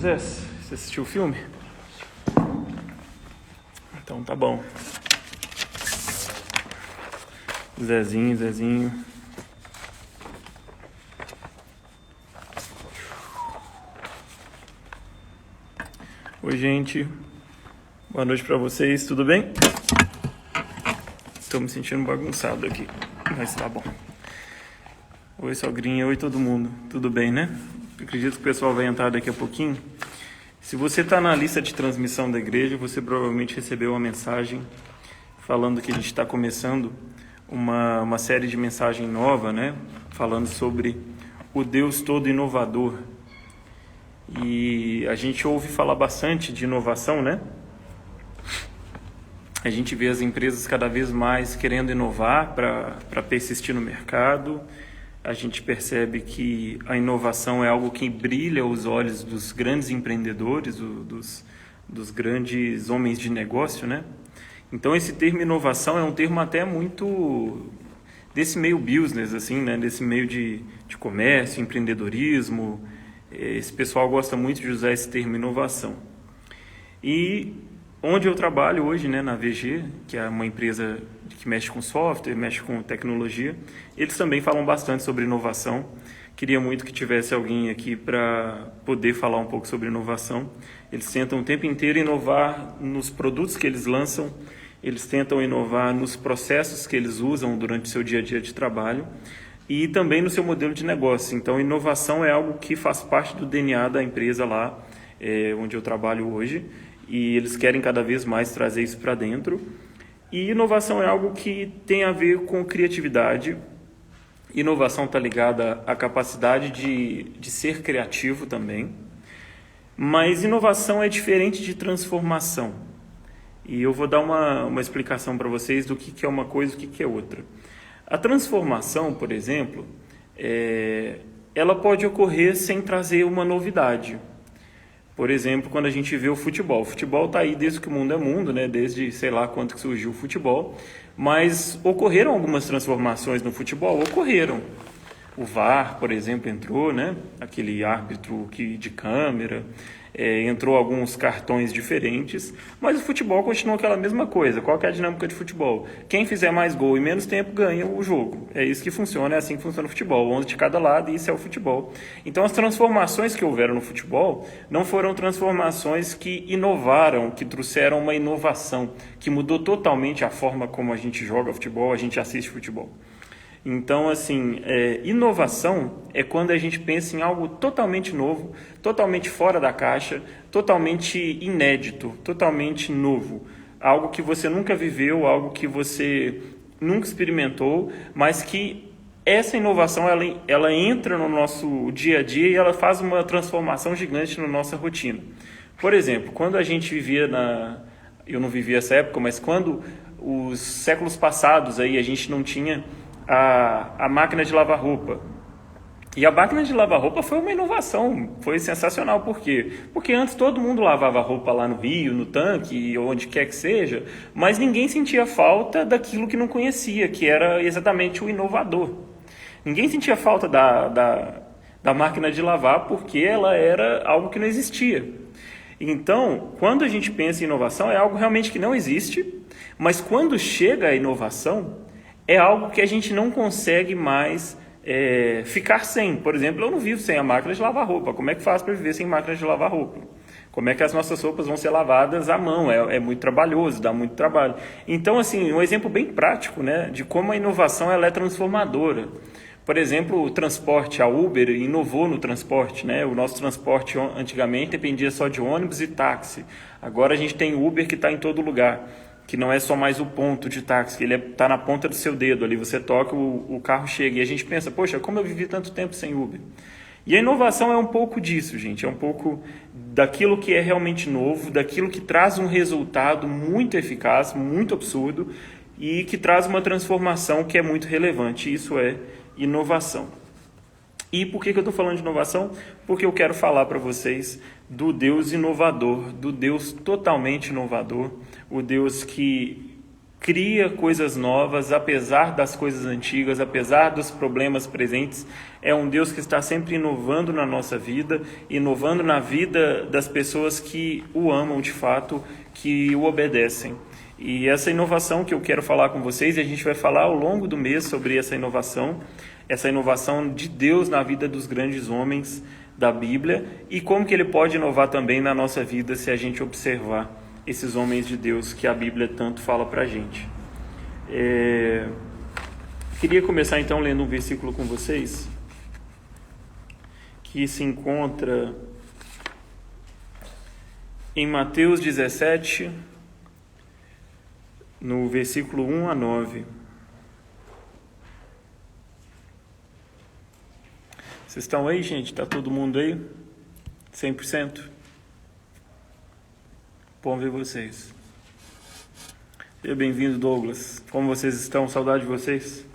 Moisés? Você assistiu o filme? Então tá bom. Zezinho. Oi, gente. Boa noite pra vocês, tudo bem? Tô me sentindo bagunçado aqui, mas tá bom. Oi, sogrinha. Oi, todo mundo. Tudo bem, né? Acredito que o pessoal vai entrar daqui a pouquinho. Se você está na lista de transmissão da igreja, você provavelmente recebeu uma mensagem falando que a gente está começando uma série de mensagem nova, né? Falando sobre o Deus todo inovador. E a gente ouve falar bastante de inovação, né? A gente vê as empresas cada vez mais querendo inovar para persistir no mercado. A gente percebe que a inovação é algo que brilha os olhos dos grandes empreendedores, dos grandes homens de negócio, né? Então, esse termo inovação é um termo até muito desse meio business, assim, né? Desse meio de comércio, empreendedorismo. Esse pessoal gosta muito de usar esse termo inovação. E onde eu trabalho hoje, né, na VG, que é uma empresa que mexe com software, mexe com tecnologia, eles também falam bastante sobre inovação. Queria muito que tivesse alguém aqui para poder falar um pouco sobre inovação. Eles tentam o tempo inteiro inovar nos produtos que eles lançam, eles tentam inovar nos processos que eles usam durante o seu dia a dia de trabalho e também no seu modelo de negócio. Então, inovação é algo que faz parte do DNA da empresa lá, onde eu trabalho hoje, e eles querem cada vez mais trazer isso para dentro. E inovação é algo que tem a ver com criatividade. Inovação está ligada à capacidade de ser criativo também. Mas inovação é diferente de transformação. E eu vou dar uma explicação para vocês do que é uma coisa e o que é outra. A transformação, por exemplo, ela pode ocorrer sem trazer uma novidade. Por exemplo, quando a gente vê o futebol. O futebol está aí desde que o mundo é mundo, né? Desde sei lá quando que surgiu o futebol. Mas ocorreram algumas transformações no futebol? Ocorreram. O VAR, por exemplo, entrou, né? Aquele árbitro de câmera. Entrou alguns cartões diferentes. Mas o futebol continua aquela mesma coisa. Qual que é a dinâmica de futebol? Quem fizer mais gol em menos tempo ganha o jogo. É isso que funciona, é assim que funciona o futebol. 11 de cada lado e isso é o futebol. Então as transformações que houveram no futebol não foram transformações que inovaram, que trouxeram uma inovação, que mudou totalmente a forma como a gente joga futebol, a gente assiste futebol. Então, assim, inovação é quando a gente pensa em algo totalmente novo, totalmente fora da caixa, totalmente inédito, totalmente novo. Algo que você nunca viveu, algo que você nunca experimentou, mas que essa inovação ela entra no nosso dia a dia e ela faz uma transformação gigante na nossa rotina. Por exemplo, quando a gente vivia eu não vivia essa época, mas quando os séculos passados aí a gente não tinha a máquina de lavar roupa. E a máquina de lavar roupa foi uma inovação, foi sensacional. Por quê? Porque antes todo mundo lavava roupa lá no rio, no tanque, onde quer que seja, mas ninguém sentia falta daquilo que não conhecia, que era exatamente o inovador. Ninguém sentia falta da máquina de lavar porque ela era algo que não existia. Então, quando a gente pensa em inovação, é algo realmente que não existe, mas quando chega a inovação, é algo que a gente não consegue mais ficar sem. Por exemplo, eu não vivo sem a máquina de lavar roupa. Como é que faz para viver sem máquina de lavar roupa? Como é que as nossas roupas vão ser lavadas à mão? É muito trabalhoso, dá muito trabalho. Então, assim, um exemplo bem prático, né, de como a inovação ela é transformadora. Por exemplo, o transporte, a Uber inovou no transporte, né? O nosso transporte antigamente dependia só de ônibus e táxi. Agora a gente tem Uber que está em todo lugar, que não é só mais o ponto de táxi, que ele está na ponta do seu dedo, ali você toca, o carro chega. E a gente pensa, poxa, como eu vivi tanto tempo sem Uber? E a inovação é um pouco disso, gente, é um pouco daquilo que é realmente novo, daquilo que traz um resultado muito eficaz, muito absurdo, e que traz uma transformação que é muito relevante. Isso é inovação. E por que eu estou falando de inovação? Porque eu quero falar para vocês do Deus inovador, do Deus totalmente inovador, o Deus que cria coisas novas, apesar das coisas antigas, apesar dos problemas presentes. É um Deus que está sempre inovando na nossa vida, inovando na vida das pessoas que o amam de fato, que o obedecem. E essa inovação que eu quero falar com vocês, e a gente vai falar ao longo do mês sobre essa inovação de Deus na vida dos grandes homens da Bíblia, e como que ele pode inovar também na nossa vida se a gente observar esses homens de Deus que a Bíblia tanto fala para a gente. Queria começar então lendo um versículo com vocês, que se encontra em Mateus 17, no versículo 1 a 9. Vocês estão aí, gente? Está todo mundo aí? 100%? Bom ver vocês. Seja bem-vindo, Douglas. Como vocês estão? Saudade de vocês?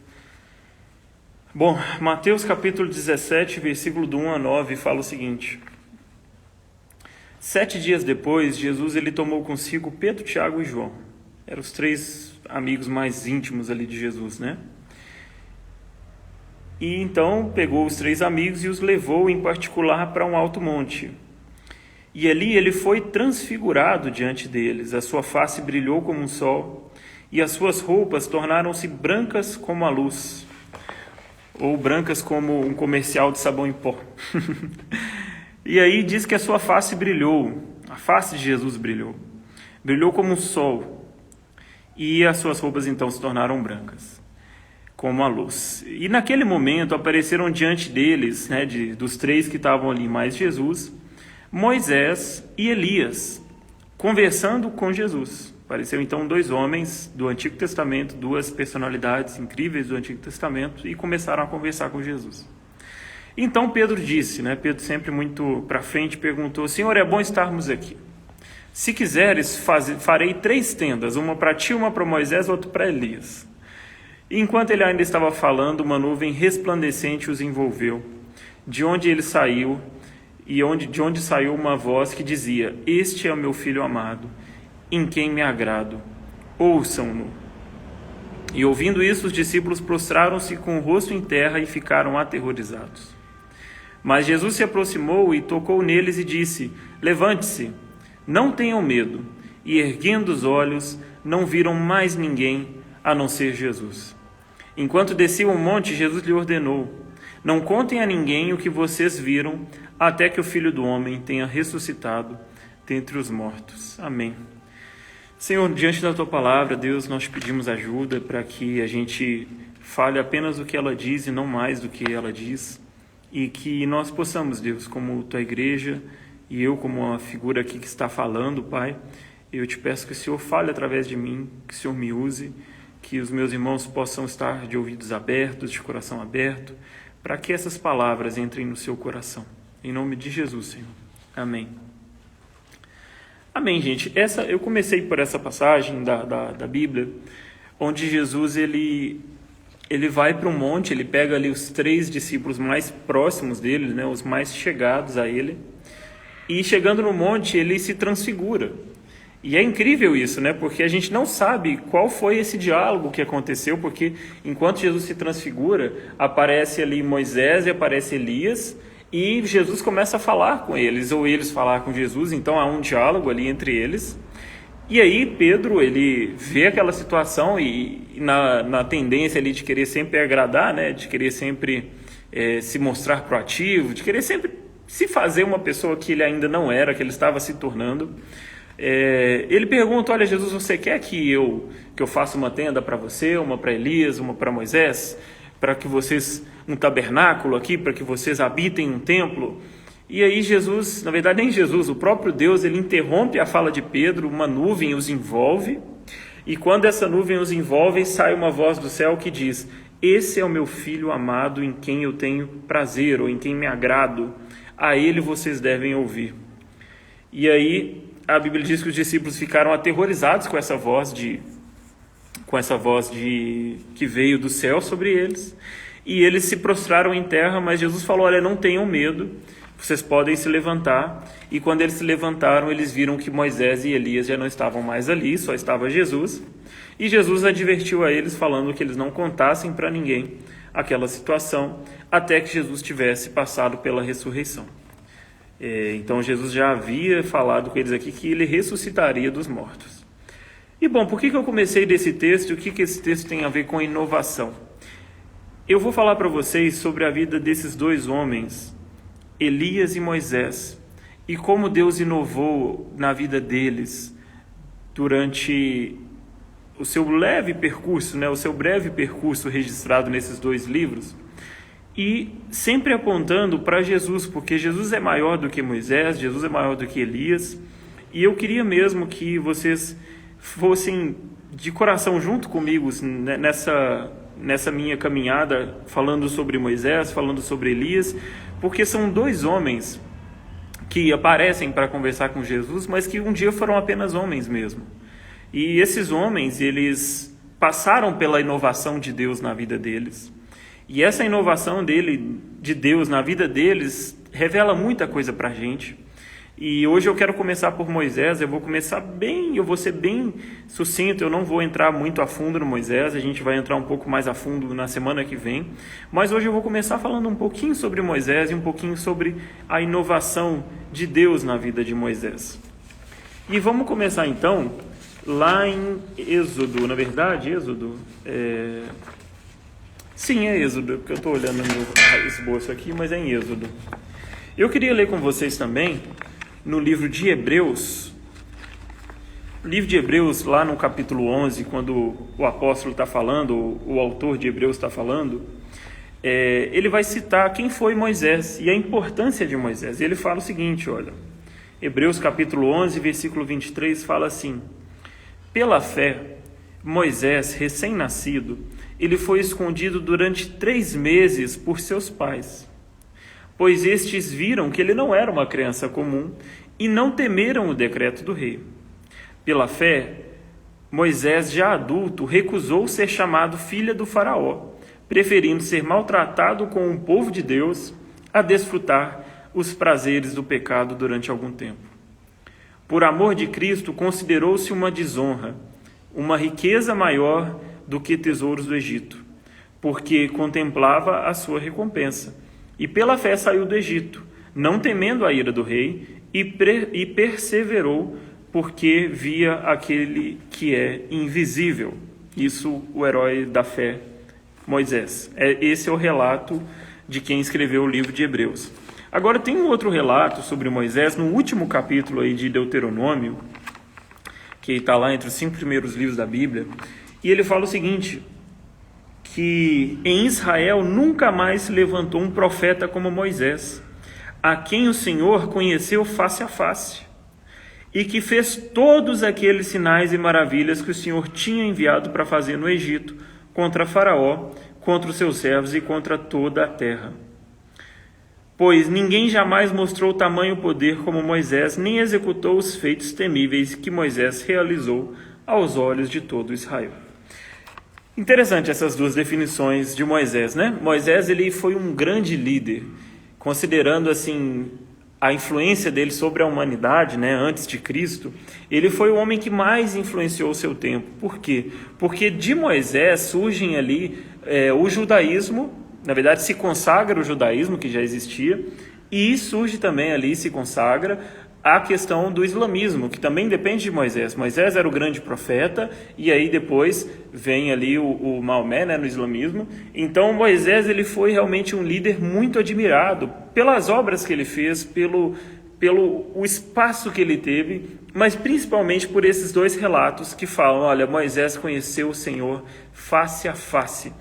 Bom, Mateus capítulo 17, versículo do 1 a 9, fala o seguinte: 7 dias depois, Jesus ele tomou consigo Pedro, Tiago e João. Eram os 3 amigos mais íntimos ali de Jesus, né? E então pegou os 3 amigos e os levou em particular para um alto monte. E ali ele foi transfigurado diante deles, a sua face brilhou como um sol, e as suas roupas tornaram-se brancas como a luz, ou brancas como um comercial de sabão em pó. E aí diz que a sua face brilhou, a face de Jesus brilhou como um sol, e as suas roupas então se tornaram brancas, como a luz. E naquele momento apareceram diante deles, né, dos 3 que estavam ali, mais Jesus, Moisés e Elias, conversando com Jesus. Apareceu então 2 homens do Antigo Testamento, 2 personalidades incríveis do Antigo Testamento, e começaram a conversar com Jesus. Então Pedro disse, né, Pedro sempre muito para frente, perguntou: Senhor, é bom estarmos aqui. Se quiseres, farei 3 tendas, uma para ti, uma para Moisés, outra para Elias. E enquanto ele ainda estava falando, uma nuvem resplandecente os envolveu, de onde ele saiu, de onde saiu uma voz que dizia: Este é o meu filho amado, em quem me agrado, ouçam-no. E ouvindo isso, os discípulos prostraram-se com o rosto em terra e ficaram aterrorizados. Mas Jesus se aproximou e tocou neles e disse: Levante-se, não tenham medo. E erguendo os olhos, não viram mais ninguém a não ser Jesus. Enquanto desciam o monte, Jesus lhe ordenou: Não contem a ninguém o que vocês viram, até que o Filho do Homem tenha ressuscitado dentre os mortos. Amém. Senhor, diante da Tua palavra, Deus, nós te pedimos ajuda para que a gente fale apenas o que ela diz e não mais do que ela diz, e que nós possamos, Deus, como Tua igreja, e eu como uma figura aqui que está falando, Pai, eu te peço que o Senhor fale através de mim, que o Senhor me use, que os meus irmãos possam estar de ouvidos abertos, de coração aberto, para que essas palavras entrem no seu coração. Em nome de Jesus, Senhor. Amém. Amém, gente. Eu comecei por essa passagem da Bíblia, onde Jesus ele vai para um monte, ele pega ali os 3 discípulos mais próximos dele, né, os mais chegados a ele, e chegando no monte, ele se transfigura. E é incrível isso, né? Porque a gente não sabe qual foi esse diálogo que aconteceu, porque enquanto Jesus se transfigura, aparece ali Moisés e aparece Elias, e Jesus começa a falar com eles, ou eles falar com Jesus, então há um diálogo ali entre eles. E aí Pedro, ele vê aquela situação e na tendência ali de querer sempre agradar, né? De querer sempre se mostrar proativo, de querer sempre se fazer uma pessoa que ele ainda não era, que ele estava se tornando. Ele pergunta: olha, Jesus, você quer que eu faça uma tenda para você, uma para Elias, uma para Moisés, para que vocês, um tabernáculo aqui, para que vocês habitem um templo? E aí Jesus, na verdade nem Jesus, o próprio Deus, ele interrompe a fala de Pedro, uma nuvem os envolve, e quando essa nuvem os envolve, sai uma voz do céu que diz: esse é o meu filho amado, em quem eu tenho prazer, ou em quem me agrado, a ele vocês devem ouvir. E aí a Bíblia diz que os discípulos ficaram aterrorizados com essa voz que veio do céu sobre eles, e eles se prostraram em terra. Mas Jesus falou: olha, não tenham medo, vocês podem se levantar. E quando eles se levantaram, eles viram que Moisés e Elias já não estavam mais ali, só estava Jesus. E Jesus advertiu a eles, falando que eles não contassem para ninguém aquela situação, até que Jesus tivesse passado pela ressurreição. Então Jesus já havia falado com eles aqui que ele ressuscitaria dos mortos. E bom, por que eu comecei desse texto e o que esse texto tem a ver com inovação? Eu vou falar para vocês sobre a vida desses dois homens, Elias e Moisés, e como Deus inovou na vida deles durante o seu leve percurso, o seu breve percurso registrado nesses dois livros, e sempre apontando para Jesus, porque Jesus é maior do que Moisés, Jesus é maior do que Elias, e eu queria mesmo que vocês fossem de coração junto comigo nessa minha caminhada, falando sobre Moisés, falando sobre Elias, porque são dois homens que aparecem para conversar com Jesus, mas que um dia foram apenas homens mesmo. E esses homens, eles passaram pela inovação de Deus na vida deles. E essa inovação de Deus na vida deles revela muita coisa para a gente. E hoje eu quero começar por Moisés. Eu vou ser bem sucinto, eu não vou entrar muito a fundo no Moisés, a gente vai entrar um pouco mais a fundo na semana que vem. Mas hoje eu vou começar falando um pouquinho sobre Moisés e um pouquinho sobre a inovação de Deus na vida de Moisés. E vamos começar então lá em Êxodo, na verdade, Êxodo... Sim, é Êxodo, porque eu estou olhando no meu esboço aqui, mas é em Êxodo. Eu queria ler com vocês também no livro de Hebreus. O livro de Hebreus, lá no capítulo 11, quando o apóstolo está falando, o autor de Hebreus está falando, ele vai citar quem foi Moisés e a importância de Moisés. Ele fala o seguinte, olha, Hebreus capítulo 11, versículo 23, fala assim: pela fé, Moisés, recém-nascido, ele foi escondido durante 3 meses por seus pais, pois estes viram que ele não era uma criança comum e não temeram o decreto do rei. Pela fé, Moisés, já adulto, recusou ser chamado filho do faraó, preferindo ser maltratado com o povo de Deus a desfrutar os prazeres do pecado durante algum tempo. Por amor de Cristo, considerou-se uma desonra, uma riqueza maior do que tesouros do Egito, porque contemplava a sua recompensa. E pela fé saiu do Egito, não temendo a ira do rei, e perseverou, porque via aquele que é invisível. Isso, o herói da fé, Moisés. Esse é o relato de quem escreveu o livro de Hebreus. Agora tem um outro relato sobre Moisés, no último capítulo aí de Deuteronômio, que está lá entre os 5 primeiros livros da Bíblia, e ele fala o seguinte, que em Israel nunca mais se levantou um profeta como Moisés, a quem o Senhor conheceu face a face, e que fez todos aqueles sinais e maravilhas que o Senhor tinha enviado para fazer no Egito, contra Faraó, contra os seus servos e contra toda a terra. Pois ninguém jamais mostrou tamanho poder como Moisés, nem executou os feitos temíveis que Moisés realizou aos olhos de todo Israel. Interessante essas duas definições de Moisés, né? Moisés, ele foi um grande líder, considerando assim a influência dele sobre a humanidade, né, antes de Cristo. Ele foi o homem que mais influenciou o seu tempo. Por quê? Porque de Moisés surgem ali o judaísmo. Na verdade, se consagra o judaísmo, que já existia, e surge também ali, se consagra a questão do islamismo, que também depende de Moisés. Moisés era o grande profeta, e aí depois vem ali o Maomé, né, no islamismo. Então Moisés, ele foi realmente um líder muito admirado pelas obras que ele fez, pelo o espaço que ele teve, mas principalmente por esses dois relatos que falam, olha, Moisés conheceu o Senhor face a face.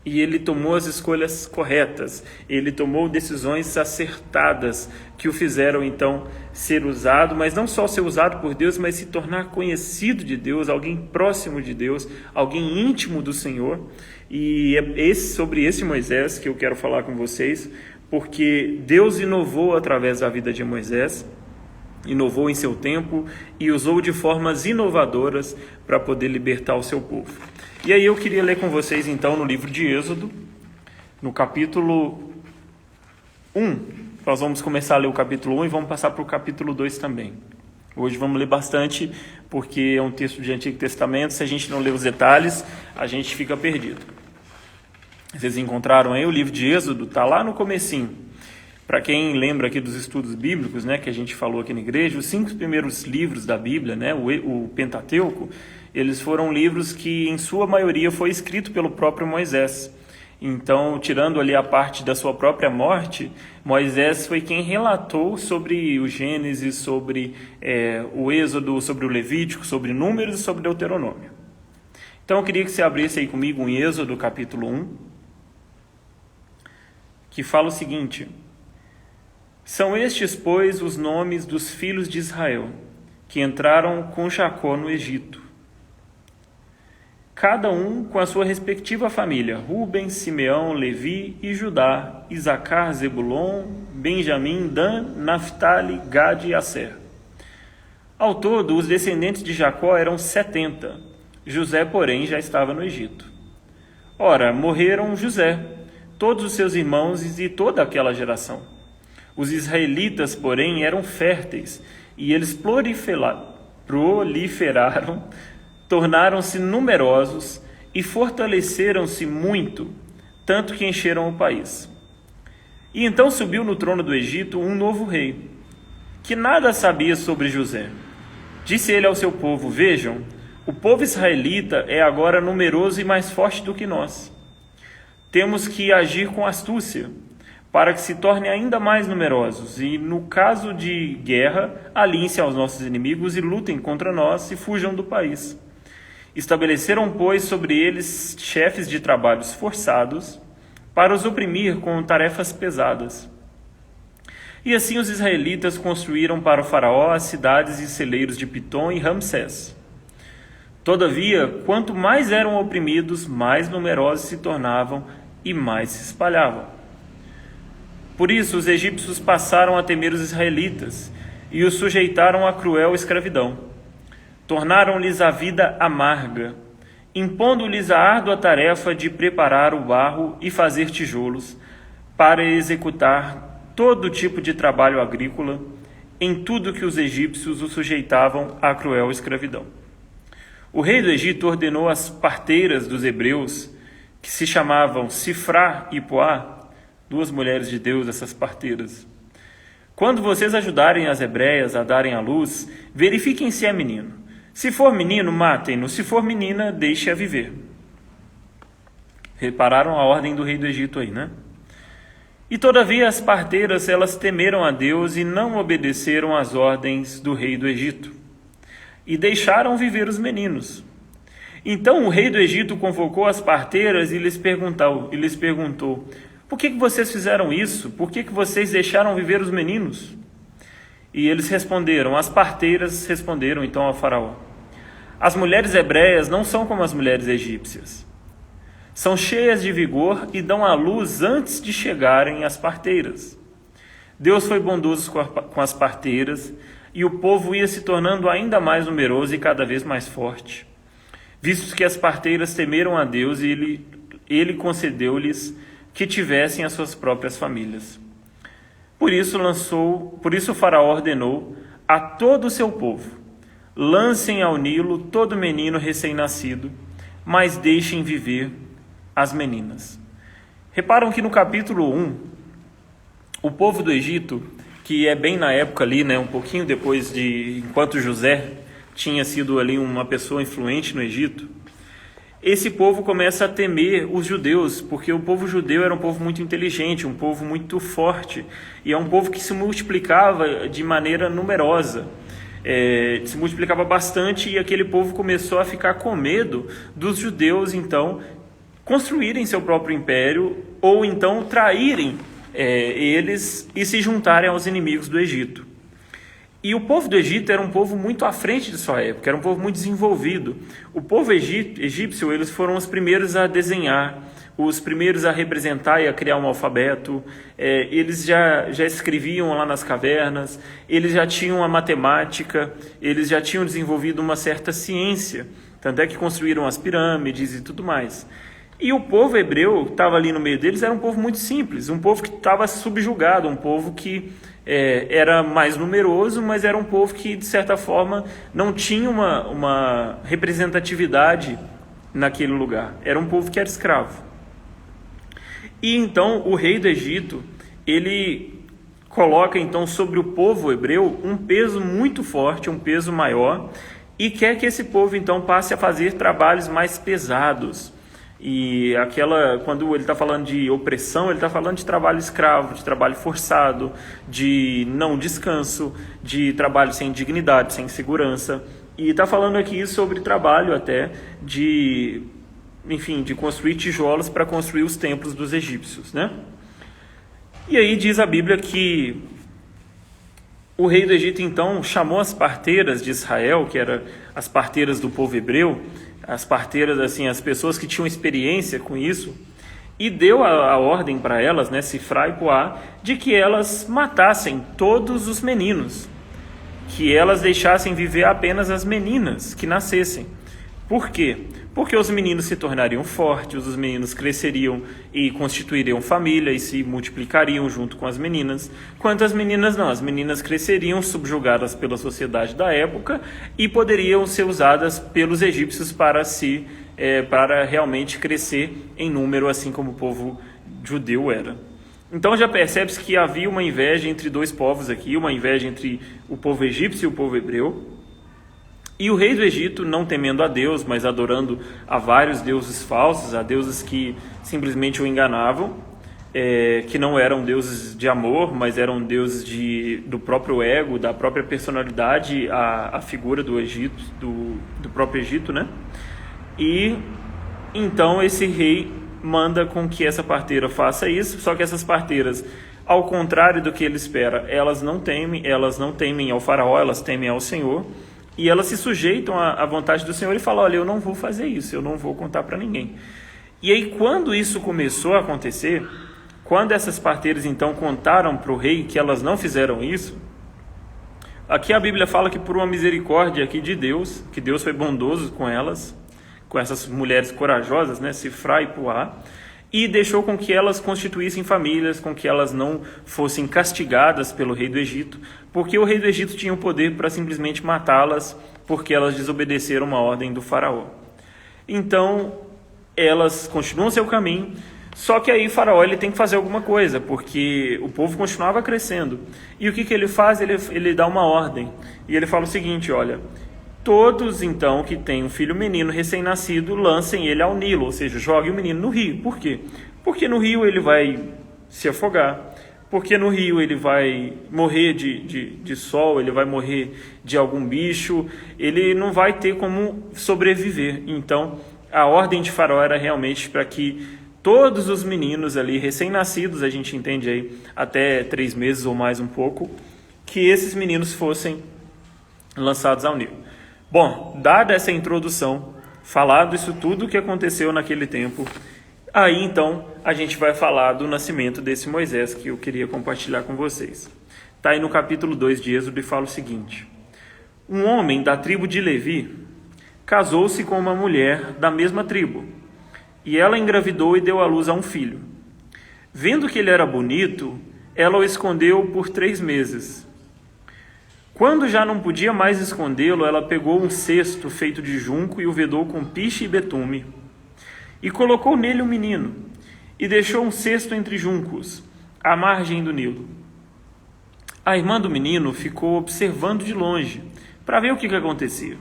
E ele tomou as escolhas corretas, ele tomou decisões acertadas que o fizeram então ser usado, mas não só ser usado por Deus, mas se tornar conhecido de Deus, alguém próximo de Deus, alguém íntimo do Senhor. E é sobre esse Moisés que eu quero falar com vocês, porque Deus inovou através da vida de Moisés, inovou em seu tempo e usou de formas inovadoras para poder libertar o seu povo. E aí eu queria ler com vocês então no livro de Êxodo, no capítulo 1, Nós vamos começar a ler o capítulo 1 e vamos passar para o capítulo 2 também. Hoje vamos ler bastante, porque é um texto de Antigo Testamento. Se a gente não ler os detalhes, a gente fica perdido. Vocês encontraram aí o livro de Êxodo, está lá no comecinho. Para quem lembra aqui dos estudos bíblicos, né, que a gente falou aqui na igreja, os 5 primeiros livros da Bíblia, né, o Pentateuco, eles foram livros que, em sua maioria, foi escrito pelo próprio Moisés. Então, tirando ali a parte da sua própria morte, Moisés foi quem relatou sobre o Gênesis, sobre o Êxodo, sobre o Levítico, sobre Números e sobre Deuteronômio. Então, eu queria que você abrisse aí comigo em Êxodo, capítulo 1, que fala o seguinte: São estes, pois, os nomes dos filhos de Israel, que entraram com Jacó no Egito, cada um com a sua respectiva família: Ruben, Simeão, Levi e Judá, Isacar, Zebulon, Benjamim, Dan, Naftali, Gade e Asser. Ao todo, os descendentes de Jacó eram 70. José, porém, já estava no Egito. Ora, morreram José, todos os seus irmãos e toda aquela geração. Os israelitas, porém, eram férteis, e eles proliferaram, tornaram-se numerosos e fortaleceram-se muito, tanto que encheram o país. E então subiu no trono do Egito um novo rei, que nada sabia sobre José. Disse ele ao seu povo: Vejam, o povo israelita é agora numeroso e mais forte do que nós. Temos que agir com astúcia, para que se tornem ainda mais numerosos, e no caso de guerra, aliem-se aos nossos inimigos e lutem contra nós e fujam do país. Estabeleceram, pois, sobre eles chefes de trabalhos forçados, para os oprimir com tarefas pesadas. E assim os israelitas construíram para o faraó as cidades e celeiros de Pitom e Ramsés. Todavia, quanto mais eram oprimidos, mais numerosos se tornavam e mais se espalhavam. Por isso os egípcios passaram a temer os israelitas e os sujeitaram à cruel escravidão. Tornaram-lhes a vida amarga, impondo-lhes a árdua tarefa de preparar o barro e fazer tijolos, para executar todo tipo de trabalho agrícola, em tudo que os egípcios os sujeitavam à cruel escravidão. O rei do Egito ordenou às parteiras dos hebreus, que se chamavam Sifrá e Poá, 2 mulheres de Deus, essas parteiras: Quando vocês ajudarem as hebreias a darem à luz, verifiquem se é menino. Se for menino, matem-no. Se for menina, deixe-a viver. Repararam a ordem do rei do Egito aí, né? E todavia as parteiras, elas temeram a Deus e não obedeceram às ordens do rei do Egito, e deixaram viver os meninos. Então o rei do Egito convocou as parteiras e lhes perguntou: Por que vocês fizeram isso? Por que vocês deixaram viver os meninos? E eles responderam, as parteiras responderam então ao faraó: As mulheres hebreias não são como as mulheres egípcias. São cheias de vigor e dão à luz antes de chegarem as parteiras. Deus foi bondoso com as parteiras, e o povo ia se tornando ainda mais numeroso e cada vez mais forte. Visto que as parteiras temeram a Deus, e ele concedeu-lhes que tivessem as suas próprias famílias. Por isso o faraó ordenou a todo o seu povo: lancem ao Nilo todo menino recém-nascido, mas deixem viver as meninas. Reparam que no capítulo 1, o povo do Egito, que é bem na época ali, né, um pouquinho depois enquanto José tinha sido ali uma pessoa influente no Egito, esse povo começa a temer os judeus, porque o povo judeu era um povo muito inteligente, um povo muito forte, e é um povo que se multiplicava de maneira numerosa, se multiplicava bastante, e aquele povo começou a ficar com medo dos judeus, então, construírem seu próprio império, ou então traírem eles e se juntarem aos inimigos do Egito. E o povo do Egito era um povo muito à frente de sua época, era um povo muito desenvolvido. O povo egípcio, eles foram os primeiros a desenhar, os primeiros a representar e a criar um alfabeto. Eles já escreviam lá nas cavernas, eles já tinham a matemática, eles já tinham desenvolvido uma certa ciência, tanto é que construíram as pirâmides e tudo mais. E o povo hebreu que estava ali no meio deles era um povo muito simples, um povo que estava subjugado, um povo que era mais numeroso, mas era um povo que, de certa forma, não tinha uma representatividade naquele lugar. Era um povo que era escravo. E então o rei do Egito, ele coloca então sobre o povo hebreu um peso muito forte, um peso maior, e quer que esse povo então passe a fazer trabalhos mais pesados. E quando ele está falando de opressão, ele está falando de trabalho escravo, de trabalho forçado, de não descanso, de trabalho sem dignidade, sem segurança. E está falando aqui sobre trabalho até de construir tijolos para construir os templos dos egípcios, né? E aí diz a Bíblia que o rei do Egito então chamou as parteiras de Israel, que eram as parteiras do povo hebreu, as parteiras, assim, as pessoas que tinham experiência com isso, e deu a ordem para elas, né, Sifrá e Puá, de que elas matassem todos os meninos, que elas deixassem viver apenas as meninas que nascessem. Por quê? Porque os meninos se tornariam fortes, os meninos cresceriam e constituiriam família e se multiplicariam junto com as meninas, quanto as meninas não, as meninas cresceriam subjugadas pela sociedade da época e poderiam ser usadas pelos egípcios para realmente crescer em número, assim como o povo judeu era. Então já percebe-se que havia uma inveja entre dois povos aqui, uma inveja entre o povo egípcio e o povo hebreu. E o rei do Egito, não temendo a Deus, mas adorando a vários deuses falsos, a deuses que simplesmente o enganavam, que não eram deuses de amor, mas eram deuses do próprio ego, da própria personalidade, a figura do Egito, do próprio Egito, né? E então esse rei manda com que essa parteira faça isso, só que essas parteiras, ao contrário do que ele espera, elas não temem ao faraó, elas temem ao Senhor, e elas se sujeitam à vontade do Senhor e falam: olha, eu não vou fazer isso, eu não vou contar para ninguém. E aí, quando isso começou a acontecer, quando essas parteiras então contaram para o rei que elas não fizeram isso, aqui a Bíblia fala que por uma misericórdia aqui de Deus, que Deus foi bondoso com elas, com essas mulheres corajosas, né, Sifrá e Puá, e deixou com que elas constituíssem famílias, com que elas não fossem castigadas pelo rei do Egito, porque o rei do Egito tinha o poder para simplesmente matá-las, porque elas desobedeceram uma ordem do faraó. Então, elas continuam seu caminho, só que aí o faraó ele tem que fazer alguma coisa, porque o povo continuava crescendo. E o que ele faz? Ele dá uma ordem, e ele fala o seguinte: olha, todos, então, que têm um filho menino recém-nascido, lancem ele ao Nilo, ou seja, joguem o menino no rio. Por quê? Porque no rio ele vai se afogar, porque no rio ele vai morrer de sol, ele vai morrer de algum bicho, ele não vai ter como sobreviver. Então, a ordem de Faraó era realmente para que todos os meninos ali, recém-nascidos, a gente entende aí, até 3 meses ou mais um pouco, que esses meninos fossem lançados ao Nilo. Bom, dada essa introdução, falado isso tudo que aconteceu naquele tempo, aí então a gente vai falar do nascimento desse Moisés que eu queria compartilhar com vocês. Está aí no capítulo 2 de Êxodo e fala o seguinte: um homem da tribo de Levi casou-se com uma mulher da mesma tribo, e ela engravidou e deu à luz a um filho. Vendo que ele era bonito, ela o escondeu por 3 meses. Quando já não podia mais escondê-lo, ela pegou um cesto feito de junco e o vedou com piche e betume, e colocou nele o menino, e deixou um cesto entre juncos, à margem do Nilo. A irmã do menino ficou observando de longe, para ver o que acontecia.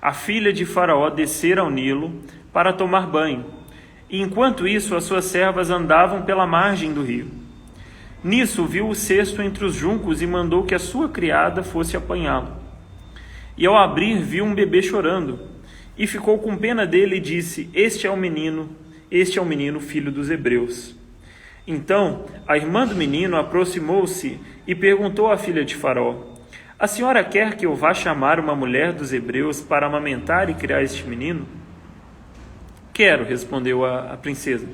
A filha de Faraó descera ao Nilo para tomar banho, e enquanto isso as suas servas andavam pela margem do rio. Nisso viu o cesto entre os juncos e mandou que a sua criada fosse apanhá-lo. E ao abrir viu um bebê chorando, e ficou com pena dele e disse: este é o menino, filho dos hebreus. Então a irmã do menino aproximou-se e perguntou à filha de Faraó: a senhora quer que eu vá chamar uma mulher dos hebreus para amamentar e criar este menino? Quero, respondeu a princesa.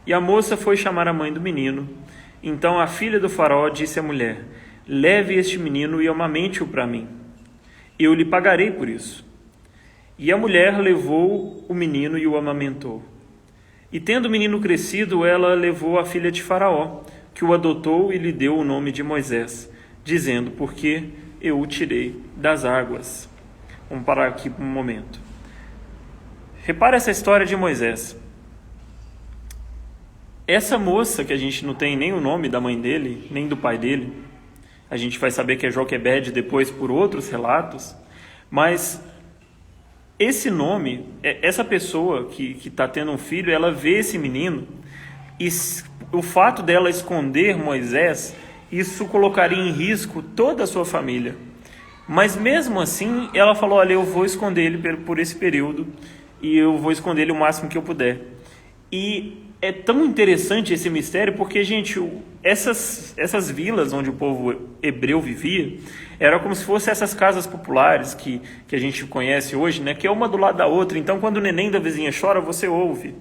E a moça foi chamar a mãe do menino. Então a filha do faraó disse à mulher: leve este menino e amamente-o para mim. Eu lhe pagarei por isso. E a mulher levou o menino e o amamentou. E tendo o menino crescido, ela levou a filha de Faraó, que o adotou e lhe deu o nome de Moisés, dizendo, porque eu o tirei das águas. Vamos parar aqui por um momento. Repara essa história de Moisés. Essa moça, que a gente não tem nem o nome da mãe dele, nem do pai dele, a gente vai saber que é Joquebede depois por outros relatos, mas esse nome, essa pessoa que está tendo um filho, ela vê esse menino, e o fato dela esconder Moisés, isso colocaria em risco toda a sua família. Mas mesmo assim, ela falou, olha, eu vou esconder ele por esse período, e eu vou esconder ele o máximo que eu puder. E é tão interessante esse mistério, porque, gente, essas vilas onde o povo hebreu vivia, era como se fossem essas casas populares que a gente conhece hoje, né? Que é uma do lado da outra. Então, quando o neném da vizinha chora, você ouve.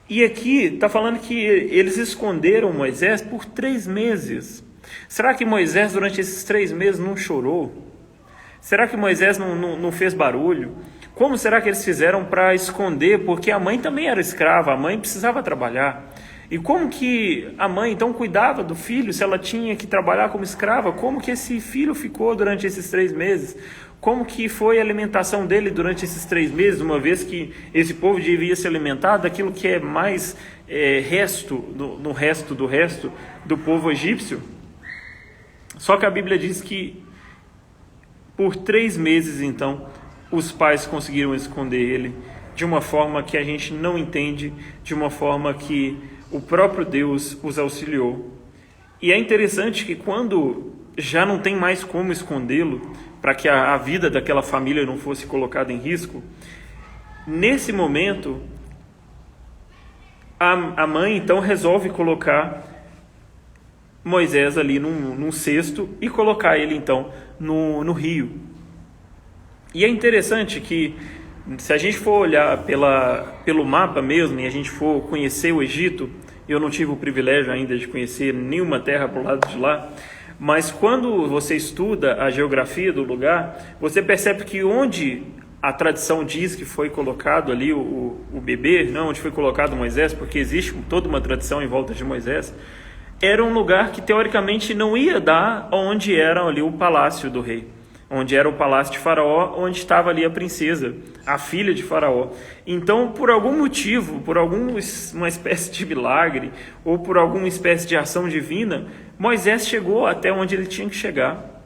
E aqui está falando que eles esconderam Moisés por 3 meses. Será que Moisés, durante esses 3 meses, não chorou? Será que Moisés não fez barulho? Como será que eles fizeram para esconder? Porque a mãe também era escrava, a mãe precisava trabalhar. E como que a mãe então cuidava do filho se ela tinha que trabalhar como escrava? Como que esse filho ficou durante esses 3 meses? Como que foi a alimentação dele durante esses 3 meses, uma vez que esse povo devia se alimentar daquilo que é mais resto do povo egípcio? Só que a Bíblia diz que por 3 meses, então, os pais conseguiram esconder ele de uma forma que a gente não entende, de uma forma que o próprio Deus os auxiliou. E é interessante que quando já não tem mais como escondê-lo, para que a vida daquela família não fosse colocada em risco, nesse momento, a mãe então resolve colocar Moisés ali num cesto e colocar ele então no rio. E é interessante que, se a gente for olhar pelo mapa mesmo, e a gente for conhecer o Egito, eu não tive o privilégio ainda de conhecer nenhuma terra para o lado de lá, mas quando você estuda a geografia do lugar, você percebe que onde a tradição diz que foi colocado ali o bebê, não, onde foi colocado Moisés, porque existe toda uma tradição em volta de Moisés, era um lugar que teoricamente não ia dar onde era ali o palácio do rei, onde era o palácio de Faraó, onde estava ali a princesa, a filha de Faraó. Então, por algum motivo, por uma espécie de milagre, ou por alguma espécie de ação divina, Moisés chegou até onde ele tinha que chegar.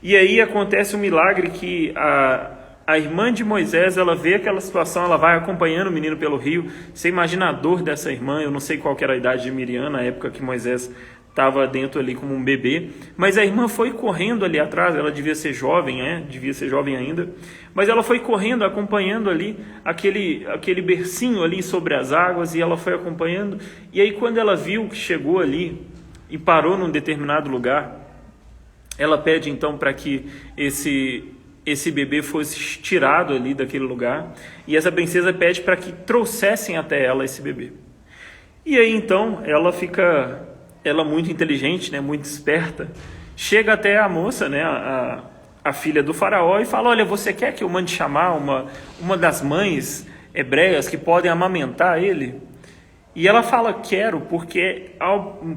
E aí acontece um milagre que a irmã de Moisés, ela vê aquela situação, ela vai acompanhando o menino pelo rio. Você imagina a dor dessa irmã, eu não sei qual que era a idade de Miriam, na época que Moisés estava dentro ali como um bebê, mas a irmã foi correndo ali atrás, ela devia ser jovem, devia ser jovem ainda, mas ela foi correndo, acompanhando ali aquele bercinho ali sobre as águas, e ela foi acompanhando, e aí quando ela viu que chegou ali e parou num determinado lugar, ela pede então para que esse bebê fosse tirado ali daquele lugar, e essa princesa pede para que trouxessem até ela esse bebê. E aí então ela muito inteligente, né, muito esperta, chega até a moça, né, a filha do faraó, e fala, olha, você quer que eu mande chamar uma das mães hebreias que podem amamentar ele? E ela fala, quero, porque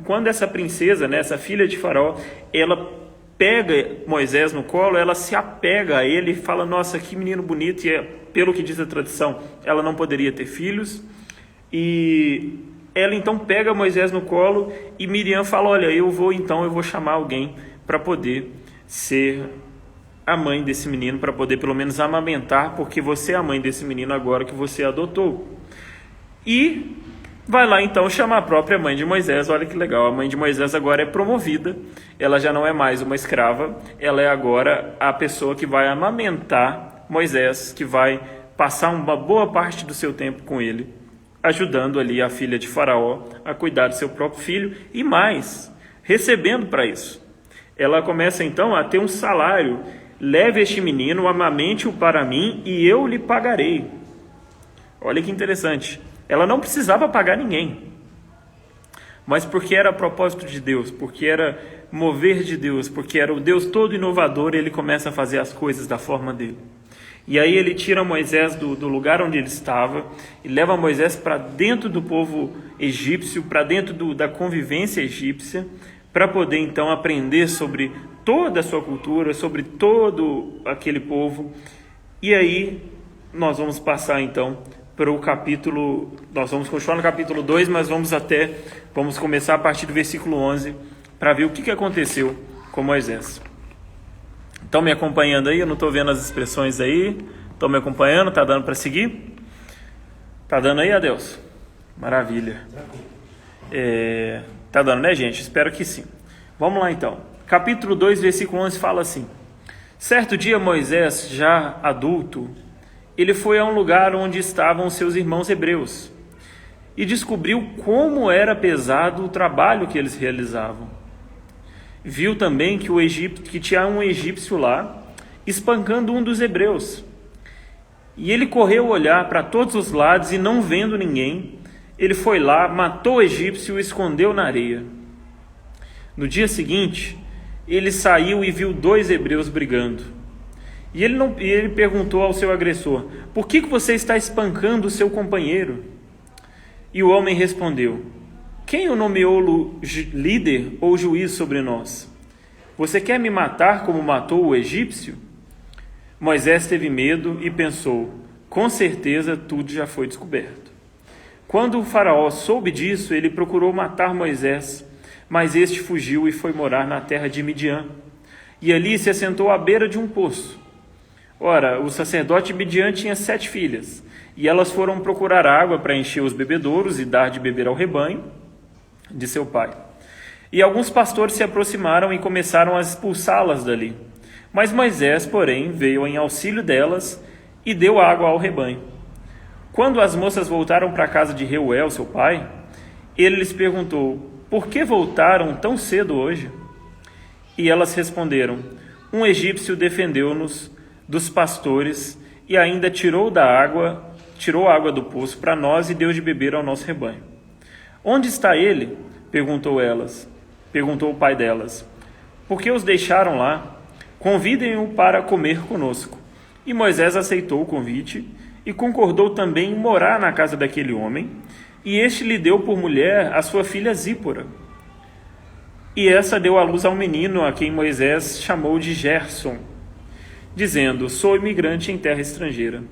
quando essa princesa, né, essa filha de faraó, ela pega Moisés no colo, ela se apega a ele e fala, nossa, que menino bonito, e pelo que diz a tradição, ela não poderia ter filhos, e ela então pega Moisés no colo, e Miriam fala, olha, eu vou chamar alguém para poder ser a mãe desse menino, para poder pelo menos amamentar, porque você é a mãe desse menino agora que você adotou. E vai lá então chamar a própria mãe de Moisés. Olha que legal, a mãe de Moisés agora é promovida, ela já não é mais uma escrava, ela é agora a pessoa que vai amamentar Moisés, que vai passar uma boa parte do seu tempo com ele, ajudando ali a filha de Faraó a cuidar do seu próprio filho, e mais, recebendo para isso. Ela começa então a ter um salário, leve este menino, amamente-o para mim, e eu lhe pagarei. Olha que interessante, ela não precisava pagar ninguém, mas porque era propósito de Deus, porque era mover de Deus, porque era o Deus todo inovador, ele começa a fazer as coisas da forma dele. E aí ele tira Moisés do lugar onde ele estava e leva Moisés para dentro do povo egípcio, para dentro da convivência egípcia, para poder então aprender sobre toda a sua cultura, sobre todo aquele povo. E aí nós vamos passar então para o capítulo, nós vamos continuar no capítulo 2, mas vamos começar a partir do versículo 11, para ver o que aconteceu com Moisés. Estão me acompanhando aí? Eu não estou vendo as expressões aí. Estão me acompanhando? Está dando para seguir? Está dando aí, Adeus? Maravilha. Está dando, né, gente? Espero que sim. Vamos lá, então. Capítulo 2, versículo 11 fala assim: certo dia Moisés, já adulto, ele foi a um lugar onde estavam seus irmãos hebreus e descobriu como era pesado o trabalho que eles realizavam. Viu também que tinha um egípcio lá, espancando um dos hebreus. E ele correu olhar para todos os lados e, não vendo ninguém, ele foi lá, matou o egípcio e o escondeu na areia. No dia seguinte, ele saiu e viu 2 hebreus brigando. E ele perguntou ao seu agressor: por que você está espancando o seu companheiro? E o homem respondeu: quem o nomeou líder ou juiz sobre nós? Você quer me matar como matou o egípcio? Moisés teve medo e pensou: com certeza tudo já foi descoberto. Quando o faraó soube disso, ele procurou matar Moisés, mas este fugiu e foi morar na terra de Midian. E ali se assentou à beira de um poço. Ora, o sacerdote Midian tinha 7 filhas, e elas foram procurar água para encher os bebedouros e dar de beber ao rebanho de seu pai. E alguns pastores se aproximaram e começaram a expulsá-las dali. Mas Moisés, porém, veio em auxílio delas e deu água ao rebanho. Quando as moças voltaram para a casa de Reuel, seu pai, ele lhes perguntou: por que voltaram tão cedo hoje? E elas responderam: um egípcio defendeu-nos dos pastores e ainda tirou a água do poço para nós e deu de beber ao nosso rebanho. Onde está ele? Perguntou o pai delas. Por que os deixaram lá? Convidem-o para comer conosco. E Moisés aceitou o convite e concordou também em morar na casa daquele homem, e este lhe deu por mulher a sua filha Zípora. E essa deu à luz ao menino, a quem Moisés chamou de Gerson, dizendo: sou imigrante em terra estrangeira.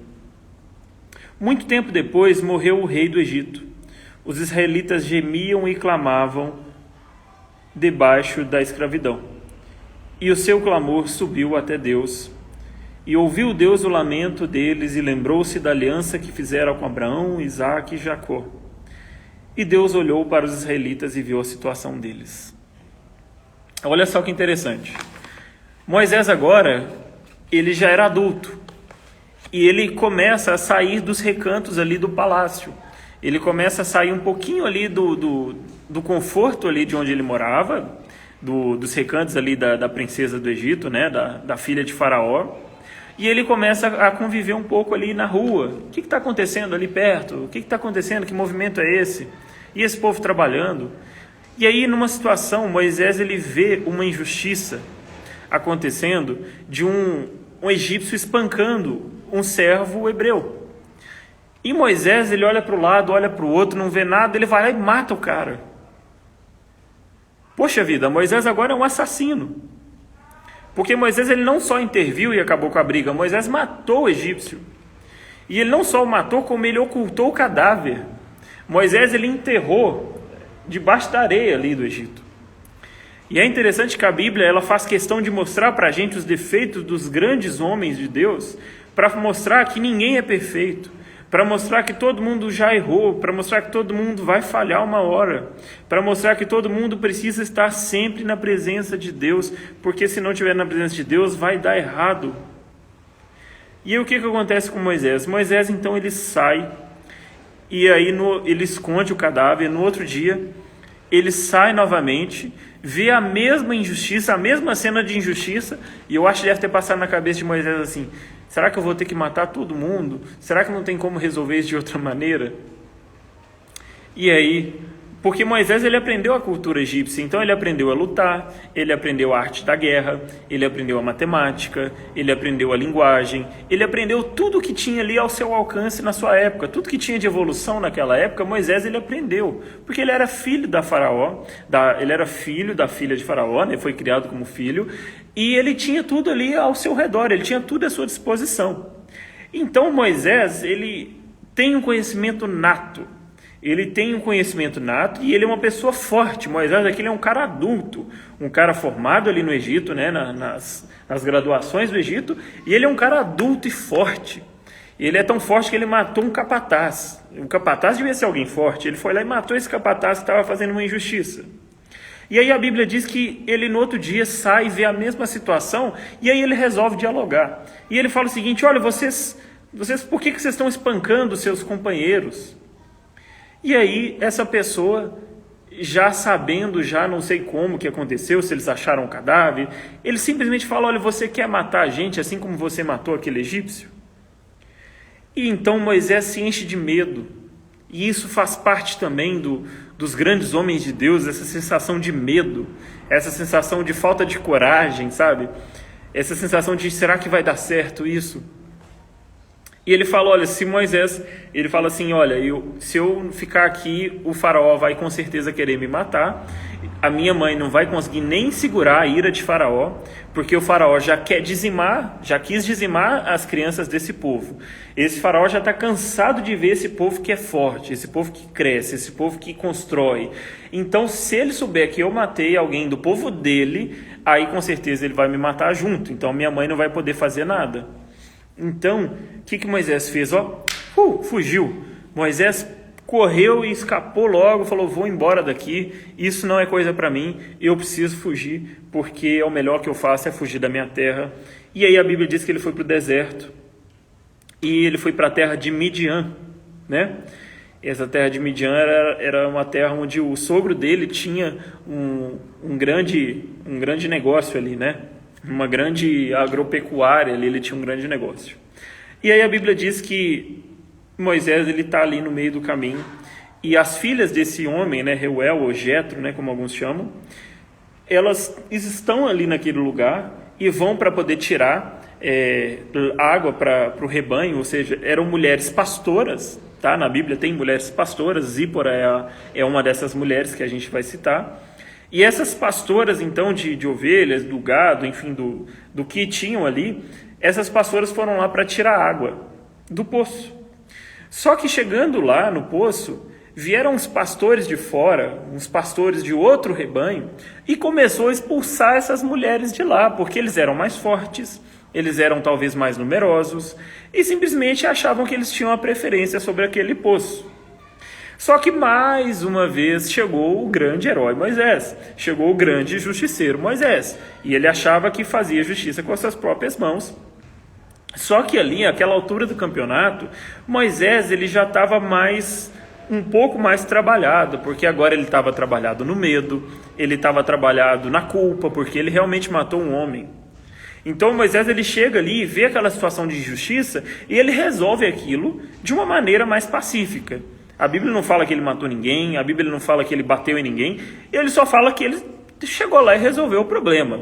Muito tempo depois morreu o rei do Egito. Os israelitas gemiam e clamavam debaixo da escravidão. E o seu clamor subiu até Deus. E ouviu Deus o lamento deles e lembrou-se da aliança que fizera com Abraão, Isaque e Jacó. E Deus olhou para os israelitas e viu a situação deles. Olha só que interessante. Moisés agora, ele já era adulto. E ele começa a sair dos recantos ali do palácio. Ele começa a sair um pouquinho ali do conforto ali de onde ele morava, dos recantos ali da princesa do Egito, né, da filha de Faraó. E ele começa a conviver um pouco ali na rua. O que está acontecendo ali perto? O que está acontecendo? Que movimento é esse? E esse povo trabalhando? E aí, numa situação, Moisés ele vê uma injustiça acontecendo de um egípcio espancando um servo hebreu. E Moisés, ele olha para o lado, olha para o outro, não vê nada, ele vai lá e mata o cara. Poxa vida, Moisés agora é um assassino. Porque Moisés, ele não só interviu e acabou com a briga, Moisés matou o egípcio. E ele não só o matou, como ele ocultou o cadáver. Moisés, ele enterrou debaixo da areia ali do Egito. E é interessante que a Bíblia, ela faz questão de mostrar para a gente os defeitos dos grandes homens de Deus, para mostrar que ninguém é perfeito, para mostrar que todo mundo já errou, para mostrar que todo mundo vai falhar uma hora, para mostrar que todo mundo precisa estar sempre na presença de Deus, porque se não estiver na presença de Deus, vai dar errado. E aí o que acontece com Moisés? Moisés, então, ele sai, e aí ele esconde o cadáver. No outro dia, ele sai novamente, vê a mesma injustiça, a mesma cena de injustiça, e eu acho que deve ter passado na cabeça de Moisés assim: será que eu vou ter que matar todo mundo? Será que não tem como resolver isso de outra maneira? E aí, Porque Moisés ele aprendeu a cultura egípcia, então ele aprendeu a lutar, ele aprendeu a arte da guerra, ele aprendeu a matemática, ele aprendeu a linguagem, ele aprendeu tudo que tinha ali ao seu alcance na sua época, tudo que tinha de evolução naquela época, Moisés ele aprendeu, porque ele era filho da Faraó, ele era filho da filha de Faraó, né? Foi criado como filho, e ele tinha tudo ali ao seu redor, ele tinha tudo à sua disposição. Então Moisés ele tem um conhecimento nato. Ele tem um conhecimento nato e ele é uma pessoa forte. Moisés aqui ele é um cara adulto, um cara formado ali no Egito, né, nas graduações do Egito, e ele é um cara adulto e forte. Ele é tão forte que ele matou um capataz. O capataz devia ser alguém forte. Ele foi lá e matou esse capataz que estava fazendo uma injustiça. E aí a Bíblia diz que ele no outro dia sai e vê a mesma situação, e aí ele resolve dialogar. E ele fala o seguinte: olha, vocês por que vocês estão espancando seus companheiros? E aí, essa pessoa, já sabendo, já não sei como que aconteceu, se eles acharam um cadáver, ele simplesmente fala: olha, você quer matar a gente assim como você matou aquele egípcio? E então Moisés se enche de medo. E isso faz parte também dos grandes homens de Deus, essa sensação de medo, essa sensação de falta de coragem, sabe? Essa sensação de, será que vai dar certo isso? E ele fala, olha, se Moisés, ele fala assim, olha, se eu ficar aqui, o faraó vai com certeza querer me matar, a minha mãe não vai conseguir nem segurar a ira de faraó, porque o faraó já quis dizimar as crianças desse povo. Esse faraó já está cansado de ver esse povo que é forte, esse povo que cresce, esse povo que constrói. Então, se ele souber que eu matei alguém do povo dele, aí com certeza ele vai me matar junto, então minha mãe não vai poder fazer nada. Então, o que Moisés fez? Fugiu. Moisés correu e escapou logo, falou, vou embora daqui, isso não é coisa para mim, eu preciso fugir, porque o melhor que eu faço é fugir da minha terra. E aí a Bíblia diz que ele foi para o deserto, e ele foi para a terra de Midian, né? Essa terra de Midian era uma terra onde o sogro dele tinha um grande negócio ali, né? Uma grande agropecuária ali, ele tinha um grande negócio. E aí a Bíblia diz que Moisés ele está ali no meio do caminho, e as filhas desse homem, né, Reuel ou Jetro, né, como alguns chamam, elas estão ali naquele lugar e vão para poder tirar água para o rebanho, ou seja, eram mulheres pastoras, tá? Na Bíblia tem mulheres pastoras, Zípora é uma dessas mulheres que a gente vai citar. E essas pastoras, então, de ovelhas, do gado, enfim, do que tinham ali, essas pastoras foram lá para tirar água do poço. Só que chegando lá no poço, vieram uns pastores de fora, uns pastores de outro rebanho, e começou a expulsar essas mulheres de lá, porque eles eram mais fortes, eles eram talvez mais numerosos, e simplesmente achavam que eles tinham a preferência sobre aquele poço. Só que mais uma vez chegou o grande herói Moisés, chegou o grande justiceiro Moisés, e ele achava que fazia justiça com as suas próprias mãos. Só que ali, àquela altura do campeonato, Moisés ele já estava um pouco mais trabalhado, porque agora ele estava trabalhado no medo, ele estava trabalhado na culpa, porque ele realmente matou um homem. Então Moisés ele chega ali e vê aquela situação de injustiça, e ele resolve aquilo de uma maneira mais pacífica. A Bíblia não fala que ele matou ninguém, a Bíblia não fala que ele bateu em ninguém, ele só fala que ele chegou lá e resolveu o problema.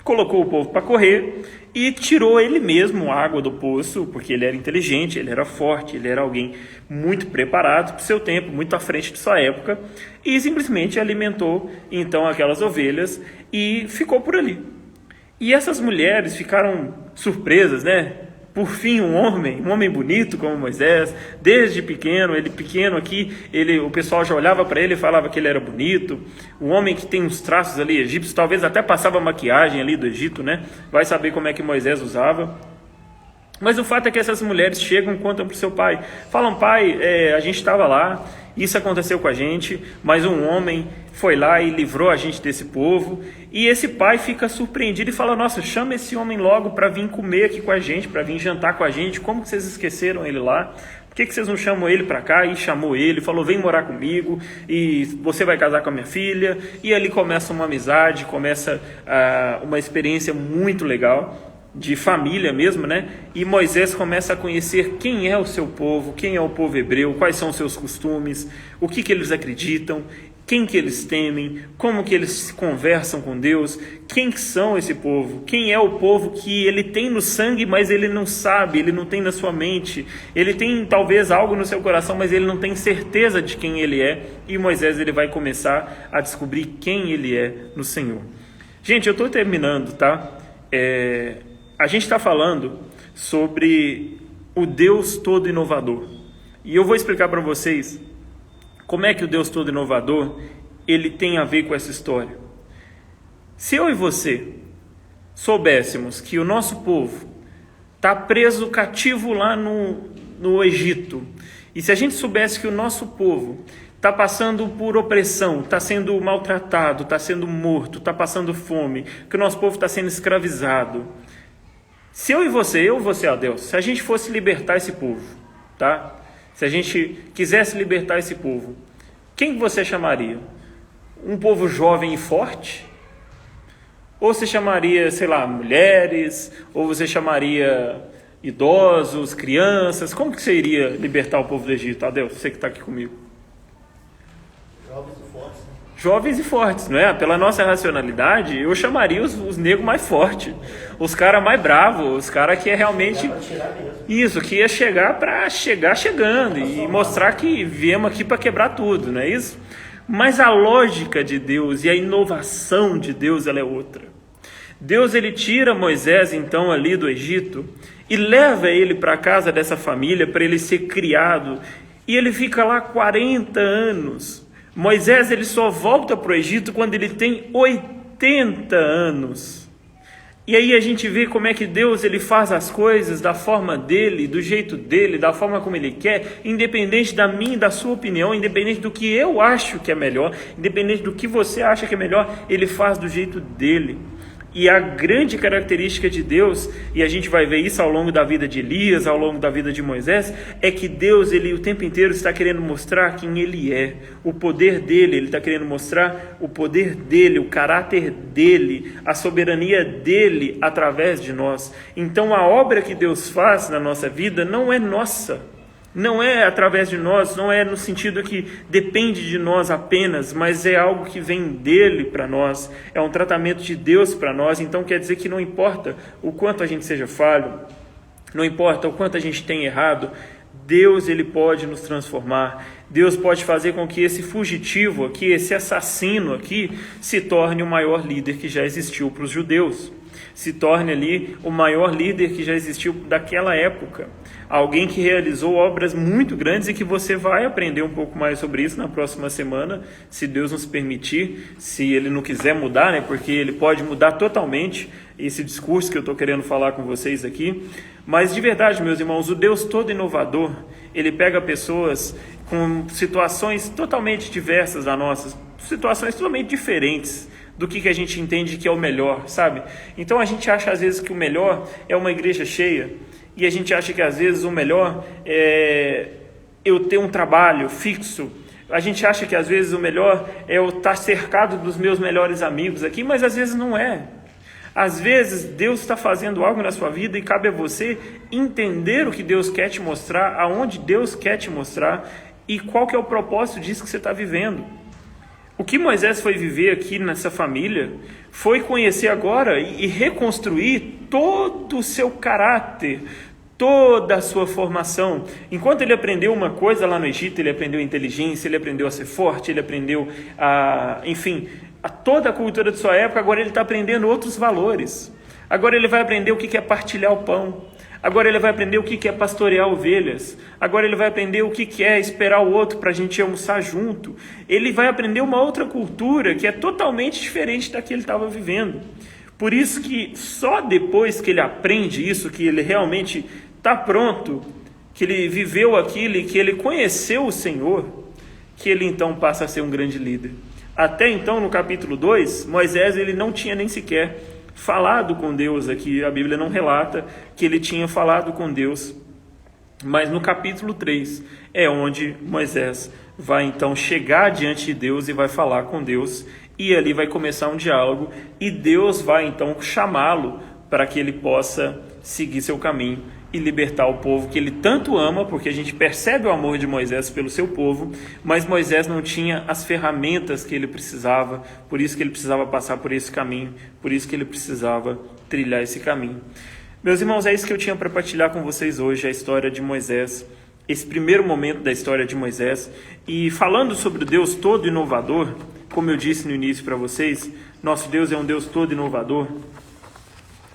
Colocou o povo para correr e tirou ele mesmo a água do poço, porque ele era inteligente, ele era forte, ele era alguém muito preparado para o seu tempo, muito à frente de sua época, e simplesmente alimentou então aquelas ovelhas e ficou por ali. E essas mulheres ficaram surpresas, né? Por fim, um homem bonito como Moisés, desde pequeno, ele pequeno aqui, o pessoal já olhava para ele e falava que ele era bonito, um homem que tem uns traços ali egípcios, talvez até passava maquiagem ali do Egito, né? Vai saber como é que Moisés usava. Mas o fato é que essas mulheres chegam e contam para o seu pai, falam, pai, a gente estava lá, isso aconteceu com a gente, mas um homem foi lá e livrou a gente desse povo. E esse pai fica surpreendido e fala, nossa, chama esse homem logo para vir comer aqui com a gente, para vir jantar com a gente, como que vocês esqueceram ele lá? Por que vocês não chamam ele para cá? E chamou ele, falou, vem morar comigo, e você vai casar com a minha filha. E ali começa uma amizade, começa uma experiência muito legal. de família mesmo, né? E Moisés começa a conhecer quem é o seu povo, quem é o povo hebreu, quais são os seus costumes, o que eles acreditam, quem que eles temem, como que eles conversam com Deus, quem que são esse povo, quem é o povo que ele tem no sangue, mas ele não sabe, ele não tem na sua mente, ele tem talvez algo no seu coração, mas ele não tem certeza de quem ele é, e Moisés ele vai começar a descobrir quem ele é no Senhor. Gente, eu estou terminando, tá? A gente está falando sobre o Deus todo inovador, e eu vou explicar para vocês como é que o Deus todo inovador, ele tem a ver com essa história. Se eu e você soubéssemos que o nosso povo está preso cativo lá no Egito, e se a gente soubesse que o nosso povo está passando por opressão, está sendo maltratado, está sendo morto, está passando fome, que o nosso povo está sendo escravizado, se eu e você, ó Deus, se a gente fosse libertar esse povo, tá? Se a gente quisesse libertar esse povo, quem você chamaria? Um povo jovem e forte? Ou você chamaria, sei lá, mulheres? Ou você chamaria idosos, crianças? Como que você iria libertar o povo do Egito? Adeus, você que está aqui comigo. Jovens e fortes. Né? Jovens e fortes, não é? Pela nossa racionalidade, eu chamaria os negros mais fortes, os caras mais bravos, os caras que é realmente isso, que ia chegar para chegar chegando e mostrar que viemos aqui para quebrar tudo, não é isso? Mas a lógica de Deus e a inovação de Deus, ela é outra. Deus, ele tira Moisés então ali do Egito e leva ele para a casa dessa família para ele ser criado, e ele fica lá 40 anos. Moisés, ele só volta para o Egito quando ele tem 80 anos. E aí a gente vê como é que Deus, ele faz as coisas da forma dele, do jeito dele, da forma como ele quer, independente da minha e da sua opinião, independente do que eu acho que é melhor, independente do que você acha que é melhor, ele faz do jeito dele. E a grande característica de Deus, e a gente vai ver isso ao longo da vida de Elias, ao longo da vida de Moisés, é que Deus, ele o tempo inteiro está querendo mostrar quem ele é, o poder dele, ele está querendo mostrar o poder dele, o caráter dele, a soberania dele através de nós. Então a obra que Deus faz na nossa vida não é nossa, não é através de nós, não é no sentido que depende de nós apenas, mas é algo que vem dele para nós, é um tratamento de Deus para nós. Então quer dizer que não importa o quanto a gente seja falho, não importa o quanto a gente tem errado, Deus, ele pode nos transformar. Deus pode fazer com que esse fugitivo aqui, esse assassino aqui, se torne o maior líder que já existiu para os judeus, se torne ali o maior líder que já existiu daquela época. Alguém que realizou obras muito grandes e que você vai aprender um pouco mais sobre isso na próxima semana, se Deus nos permitir, se Ele não quiser mudar, né? Porque Ele pode mudar totalmente esse discurso que eu estou querendo falar com vocês aqui. Mas de verdade, meus irmãos, o Deus todo inovador, Ele pega pessoas com situações totalmente diversas da nossa, situações totalmente diferentes do que a gente entende que é o melhor, sabe? Então a gente acha às vezes que o melhor é uma igreja cheia, e a gente acha que às vezes o melhor é eu ter um trabalho fixo. A gente acha que às vezes o melhor é eu estar cercado dos meus melhores amigos aqui, mas às vezes não é. Às vezes Deus está fazendo algo na sua vida e cabe a você entender o que Deus quer te mostrar, aonde Deus quer te mostrar e qual que é o propósito disso que você está vivendo. O que Moisés foi viver aqui nessa família foi conhecer agora e reconstruir todo o seu caráter, toda a sua formação. Enquanto ele aprendeu uma coisa lá no Egito, ele aprendeu inteligência, ele aprendeu a ser forte, ele aprendeu a toda a cultura de sua época. Agora ele está aprendendo outros valores. Agora ele vai aprender o que é partilhar o pão. Agora ele vai aprender o que é pastorear ovelhas. Agora ele vai aprender o que é esperar o outro para a gente almoçar junto. Ele vai aprender uma outra cultura que é totalmente diferente da que ele estava vivendo. Por isso que só depois que ele aprende isso, que ele realmente está pronto, que ele viveu aquilo, que ele conheceu o Senhor, que ele então passa a ser um grande líder. Até então, no capítulo 2, Moisés ele não tinha nem sequer falado com Deus aqui. A Bíblia não relata que ele tinha falado com Deus. Mas no capítulo 3 é onde Moisés vai então chegar diante de Deus e vai falar com Deus. E ali vai começar um diálogo e Deus vai então chamá-lo para que ele possa seguir seu caminho e libertar o povo que ele tanto ama, porque a gente percebe o amor de Moisés pelo seu povo, mas Moisés não tinha as ferramentas que ele precisava, por isso que ele precisava passar por esse caminho, por isso que ele precisava trilhar esse caminho. Meus irmãos, é isso que eu tinha para partilhar com vocês hoje, a história de Moisés, esse primeiro momento da história de Moisés. E falando sobre o Deus todo inovador, como eu disse no início para vocês, nosso Deus é um Deus todo inovador.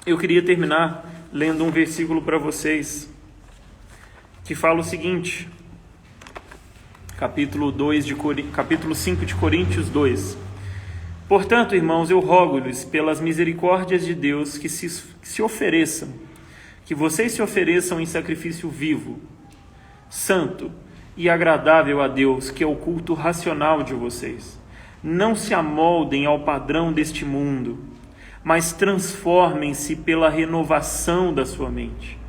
Eu queria terminar lendo um versículo para vocês, que fala o seguinte, capítulo 5 de Coríntios 2. Portanto, irmãos, eu rogo-lhes pelas misericórdias de Deus que se ofereçam, que vocês se ofereçam em sacrifício vivo, santo e agradável a Deus, que é o culto racional de vocês. Não se amoldem ao padrão deste mundo, mas transformem-se pela renovação da sua mente,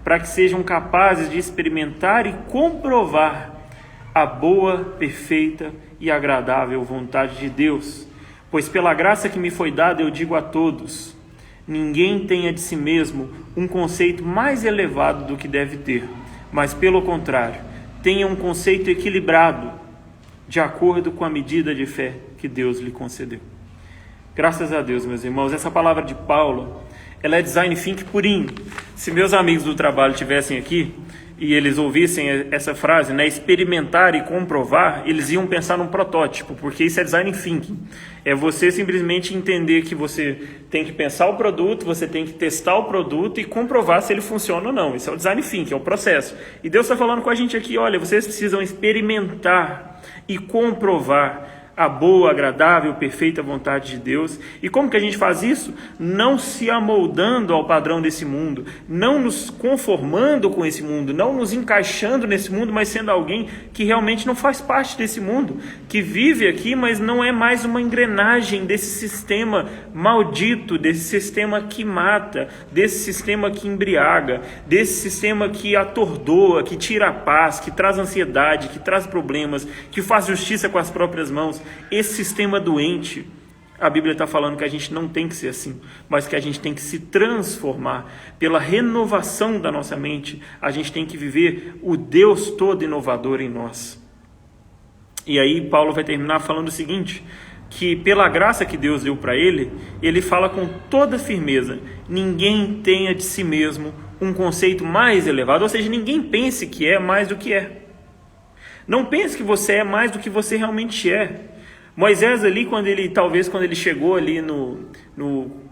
para que sejam capazes de experimentar e comprovar a boa, perfeita e agradável vontade de Deus. Pois pela graça que me foi dada eu digo a todos, ninguém tenha de si mesmo um conceito mais elevado do que deve ter, mas pelo contrário, tenha um conceito equilibrado, de acordo com a medida de fé que Deus lhe concedeu. Graças a Deus, meus irmãos, essa palavra de Paulo, ela é design thinking purinho. Se meus amigos do trabalho estivessem aqui e eles ouvissem essa frase, né, experimentar e comprovar, eles iam pensar num protótipo, porque isso é design thinking. É você simplesmente entender que você tem que pensar o produto, você tem que testar o produto e comprovar se ele funciona ou não. Isso é o design thinking, é o processo. E Deus está falando com a gente aqui, olha, vocês precisam experimentar e comprovar a boa, agradável, perfeita vontade de Deus. E como que a gente faz isso? Não se amoldando ao padrão desse mundo, não nos conformando com esse mundo, não nos encaixando nesse mundo, mas sendo alguém que realmente não faz parte desse mundo, que vive aqui, mas não é mais uma engrenagem desse sistema maldito, desse sistema que mata, desse sistema que embriaga, desse sistema que atordoa, que tira a paz, que traz ansiedade, que traz problemas, que faz justiça com as próprias mãos. Esse sistema doente, a Bíblia está falando que a gente não tem que ser assim, mas que a gente tem que se transformar pela renovação da nossa mente. A gente tem que viver o Deus todo inovador em nós. E aí Paulo vai terminar falando o seguinte, que pela graça que Deus deu para ele, ele fala com toda firmeza, ninguém tenha de si mesmo um conceito mais elevado, ou seja, ninguém pense que é mais do que é. Não pense que você é mais do que você realmente é. Moisés ali, quando ele chegou ali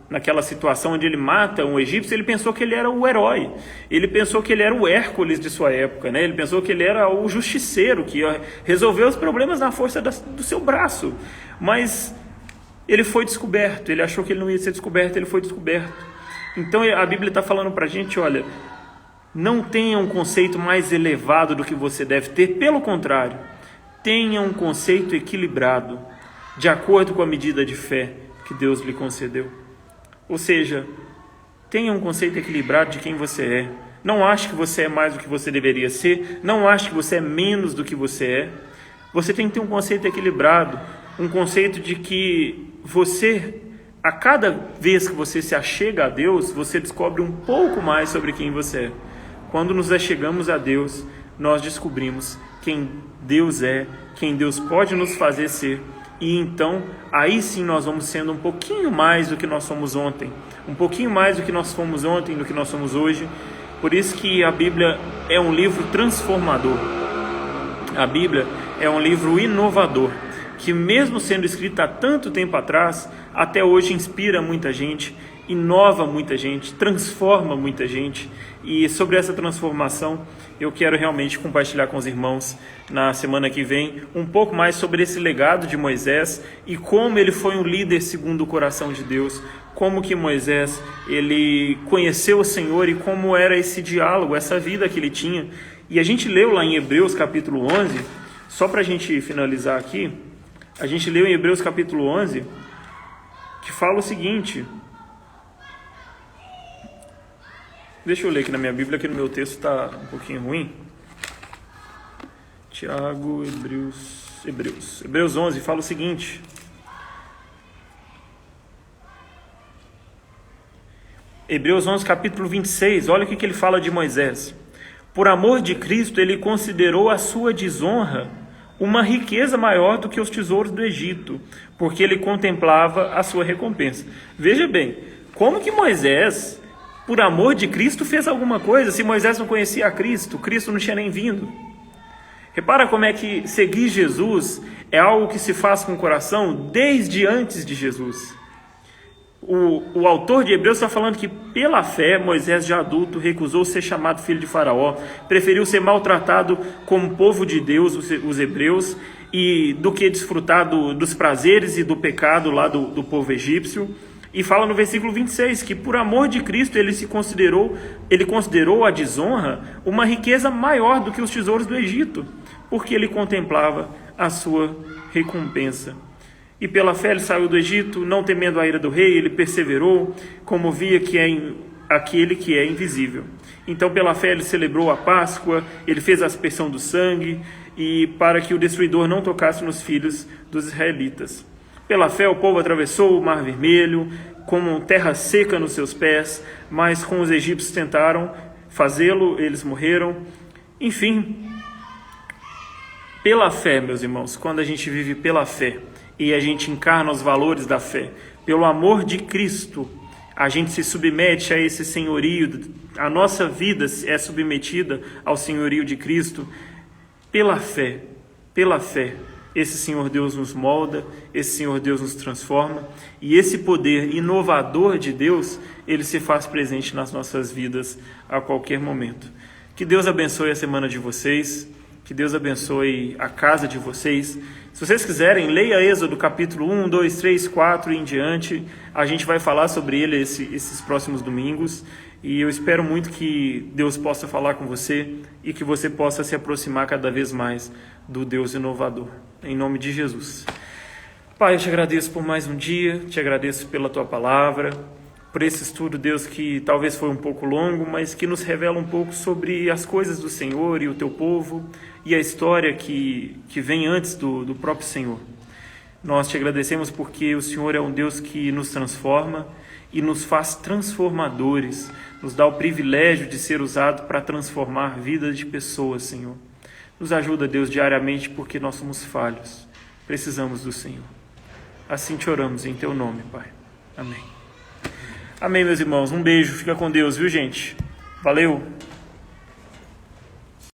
naquela situação onde ele mata um egípcio, ele pensou que ele era o herói, ele pensou que ele era o Hércules de sua época, né? Ele pensou que ele era o justiceiro, que ia resolver os problemas na força do seu braço, mas ele foi descoberto, ele achou que ele não ia ser descoberto, ele foi descoberto. Então a Bíblia está falando para a gente, olha, não tenha um conceito mais elevado do que você deve ter, pelo contrário, tenha um conceito equilibrado, de acordo com a medida de fé que Deus lhe concedeu. Ou seja, tenha um conceito equilibrado de quem você é. Não ache que você é mais do que você deveria ser, não ache que você é menos do que você é. Você tem que ter um conceito equilibrado, um conceito de que você, a cada vez que você se achega a Deus, você descobre um pouco mais sobre quem você é. Quando nos achegamos a Deus, nós descobrimos quem Deus é, quem Deus pode nos fazer ser, e então, aí sim nós vamos sendo um pouquinho mais do que nós somos ontem, um pouquinho mais do que nós fomos ontem, do que nós somos hoje. Por isso que a Bíblia é um livro transformador, a Bíblia é um livro inovador, que mesmo sendo escrito há tanto tempo atrás, até hoje inspira muita gente, inova muita gente, transforma muita gente. E sobre essa transformação eu quero realmente compartilhar com os irmãos na semana que vem um pouco mais sobre esse legado de Moisés e como ele foi um líder segundo o coração de Deus, como que Moisés ele conheceu o Senhor e como era esse diálogo, essa vida que ele tinha. E a gente leu lá em Hebreus capítulo 11, só para a gente finalizar aqui, a gente leu em Hebreus capítulo 11, que fala o seguinte. Deixa eu ler aqui na minha Bíblia, que no meu texto está um pouquinho ruim. Tiago, Hebreus 11, fala o seguinte. Hebreus 11, capítulo 26, olha o que ele fala de Moisés. Por amor de Cristo, ele considerou a sua desonra uma riqueza maior do que os tesouros do Egito, porque ele contemplava a sua recompensa. Veja bem, como que Moisés, por amor de Cristo, fez alguma coisa? Se Moisés não conhecia a Cristo, Cristo não tinha nem vindo. Repara como é que seguir Jesus é algo que se faz com o coração desde antes de Jesus. O autor de Hebreus está falando que pela fé, Moisés já adulto recusou ser chamado filho de Faraó, preferiu ser maltratado como povo de Deus, os hebreus, e do que desfrutar dos prazeres e do pecado lá do povo egípcio. E fala no versículo 26 que por amor de Cristo ele considerou a desonra uma riqueza maior do que os tesouros do Egito, porque ele contemplava a sua recompensa. E pela fé ele saiu do Egito, não temendo a ira do rei, ele perseverou, como via que é aquele que é invisível. Então pela fé ele celebrou a Páscoa, ele fez a aspersão do sangue, e para que o destruidor não tocasse nos filhos dos israelitas. Pela fé o povo atravessou o Mar Vermelho, como terra seca nos seus pés, mas com os egípcios tentaram fazê-lo, eles morreram. Enfim, pela fé, meus irmãos, quando a gente vive pela fé, e a gente encarna os valores da fé, pelo amor de Cristo, a gente se submete a esse senhorio, a nossa vida é submetida ao senhorio de Cristo. Pela fé, esse Senhor Deus nos molda, esse Senhor Deus nos transforma, e esse poder inovador de Deus, ele se faz presente nas nossas vidas a qualquer momento. Que Deus abençoe a semana de vocês, que Deus abençoe a casa de vocês. Se vocês quiserem, leia Êxodo capítulo 1, 2, 3, 4 e em diante. A gente vai falar sobre ele esses próximos domingos. E eu espero muito que Deus possa falar com você e que você possa se aproximar cada vez mais do Deus inovador. Em nome de Jesus. Pai, eu te agradeço por mais um dia, te agradeço pela tua palavra, por esse estudo, Deus, que talvez foi um pouco longo, mas que nos revela um pouco sobre as coisas do Senhor e o teu povo e a história que vem antes do próprio Senhor. Nós te agradecemos porque o Senhor é um Deus que nos transforma e nos faz transformadores, nos dá o privilégio de ser usado para transformar vidas de pessoas, Senhor. Nos ajuda, Deus, diariamente, porque nós somos falhos, precisamos do Senhor. Assim te oramos em teu nome, Pai. Amém. Amém, meus irmãos. Um beijo, fica com Deus, viu, gente? Valeu!